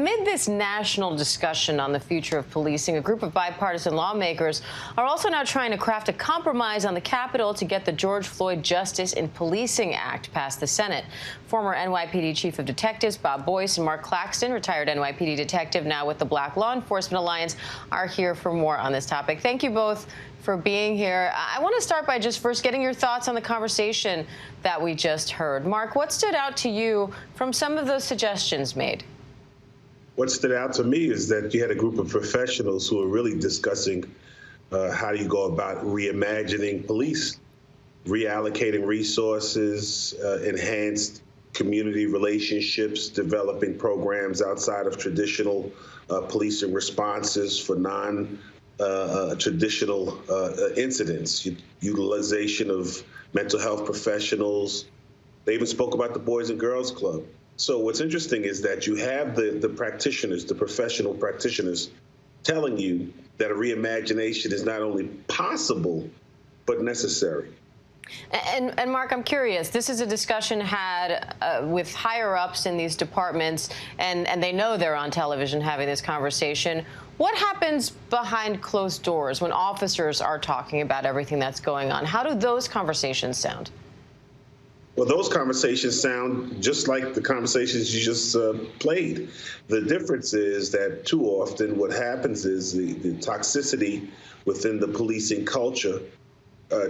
Amid this national discussion on the future of policing, a group of bipartisan lawmakers are also now trying to craft a compromise on the Capitol to get the George Floyd Justice in Policing Act past the Senate. Former NYPD Chief of Detectives Bob Boyce and Marq Claxton, retired NYPD detective now with the Black Law Enforcement Alliance, are here for more on this topic. Thank you both for being here. I want to start by just first getting your thoughts on the conversation that we just heard. Mark, what stood out to you from some of those suggestions made? What stood out to me is that you had a group of professionals who are really discussing how do you go about reimagining police, reallocating resources, enhanced community relationships, developing programs outside of traditional policing responses for non-traditional incidents, utilization of mental health professionals. They even spoke about the Boys and Girls Club. So what's interesting is that you have the practitioners, the professional practitioners, telling you that a reimagination is not only possible, but necessary. And Mark, I'm curious, this is a discussion had with higher ups in these departments, and they know they're on television having this conversation. What happens behind closed doors when officers are talking about everything that's going on? How do those conversations sound? Well, those conversations sound just like the conversations you just played. The difference is that too often what happens is the toxicity within the policing culture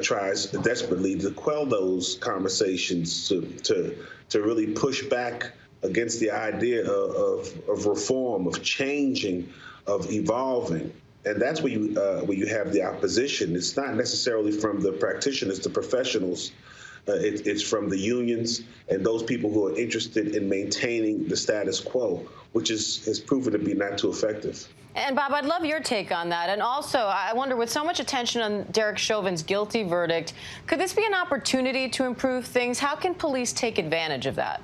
tries desperately to quell those conversations, to really push back against the idea of reform, of changing, of evolving. And that's where you have the opposition. It's not necessarily from the practitioners, the professionals. It's from the unions and those people who are interested in maintaining the status quo, which has proven to be not too effective. And Bob, I'd love your take on that. And also, I wonder, with so much attention on Derek Chauvin's guilty verdict, could this be an opportunity to improve things? How can police take advantage of that?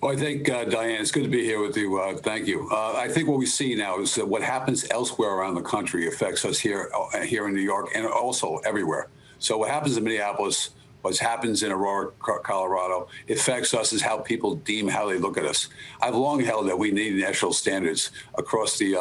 Well, I think, Diane, it's good to be here with you. Thank you. I think what we see now is that what happens elsewhere around the country affects us here in New York and also everywhere. So what happens in Minneapolis, what happens in Aurora, Colorado, affects us as how people deem how they look at us. I've long held that we need national standards across the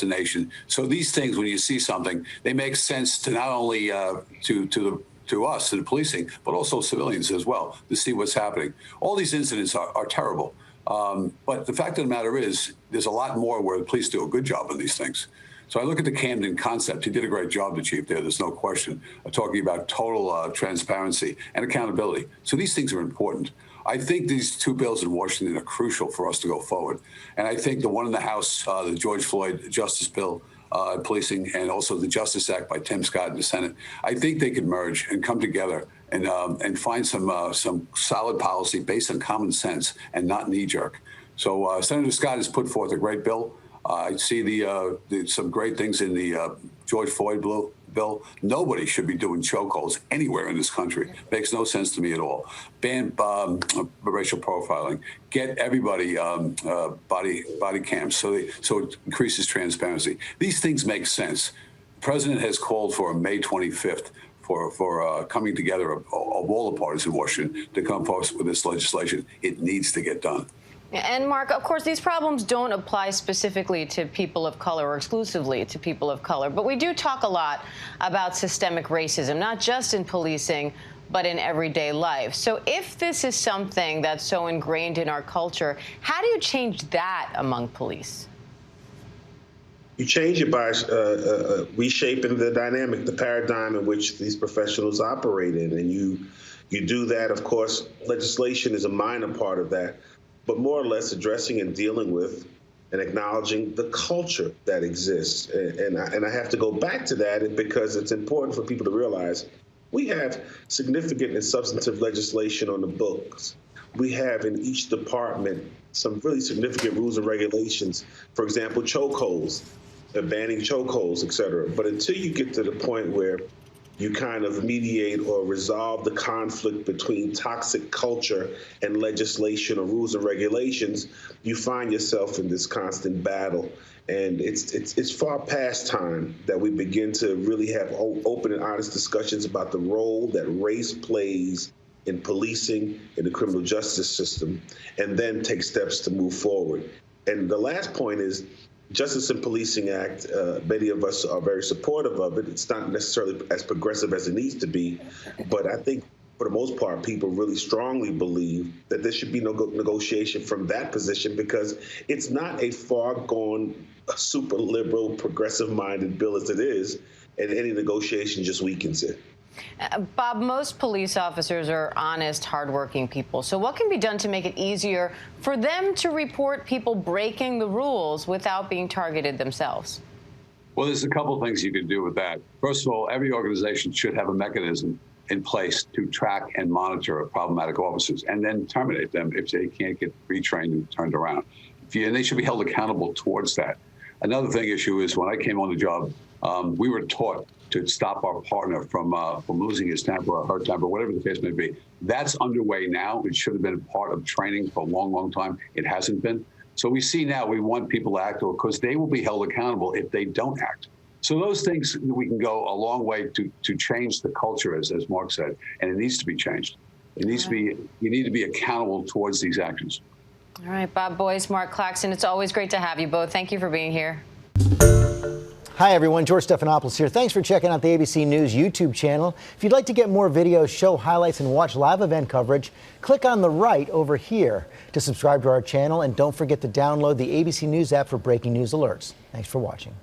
nation. So these things, when you see something, they make sense to not only to us, to the policing, but also civilians as well, to see what's happening. All these incidents are terrible. But the fact of the matter is, there's a lot more where the police do a good job on these things. So I look at the Camden concept. He did a great job, the chief there. There's no question, talking about total transparency and accountability. So these things are important. I think these two bills in Washington are crucial for us to go forward. And I think the one in the House, the George Floyd Justice Bill, policing, and also the Justice Act by Tim Scott in the Senate, I think they could merge and come together and find some solid policy based on common sense and not knee-jerk. So Senator Scott has put forth a great bill. I see some great things in the George Floyd bill. Nobody should be doing chokeholds anywhere in this country. Makes no sense to me at all. Ban racial profiling. Get everybody body cams so it increases transparency. These things make sense. The president has called for May 25th for coming together of all the parties in Washington to come forward with this legislation. It needs to get done. And Mark, of course, these problems don't apply specifically to people of color or exclusively to people of color, but we do talk a lot about systemic racism, not just in policing, but in everyday life. So if this is something that's so ingrained in our culture, how do you change that among police? You change it by reshaping the dynamic, the paradigm in which these professionals operate in. And you do that, of course, legislation is a minor part of that, but more or less addressing and dealing with and acknowledging the culture that exists. And I have to go back to that because it's important for people to realize we have significant and substantive legislation on the books. We have in each department some really significant rules and regulations. For example, chokeholds, banning chokeholds, et cetera. But until you get to the point where you kind of mediate or resolve the conflict between toxic culture and legislation or rules and regulations, you find yourself in this constant battle. And it's far past time that we begin to really have open and honest discussions about the role that race plays in policing, in the criminal justice system, and then take steps to move forward. And the last point is Justice and Policing Act. Many of us are very supportive of it. It's not necessarily as progressive as it needs to be, but I think for the most part, people really strongly believe that there should be no negotiation from that position, because it's not a far-gone, super liberal, progressive-minded bill as it is, and any negotiation just weakens it. Bob, most police officers are honest, hardworking people. So what can be done to make it easier for them to report people breaking the rules without being targeted themselves? Well, there's a couple of things you can do with that. First of all, every organization should have a mechanism in place to track and monitor problematic officers and then terminate them if they can't get retrained and turned around. And they should be held accountable towards that. Another issue is when I came on the job, we were taught to stop our partner from losing his temper or her temper, whatever the case may be. That's underway now. It should have been a part of training for a long, long time. It hasn't been. So we see now we want people to act because they will be held accountable if they don't act. So those things, we can go a long way to change the culture, as Marq said, and it needs to be changed. It needs to be, you need to be accountable towards these actions. All right, Bob Boyce, Marq Claxton, it's always great to have you both. Thank you for being here. Hi, everyone. George Stephanopoulos here. Thanks for checking out the ABC News YouTube channel. If you'd like to get more videos, show highlights, and watch live event coverage, click on the right over here to subscribe to our channel. And don't forget to download the ABC News app for breaking news alerts. Thanks for watching.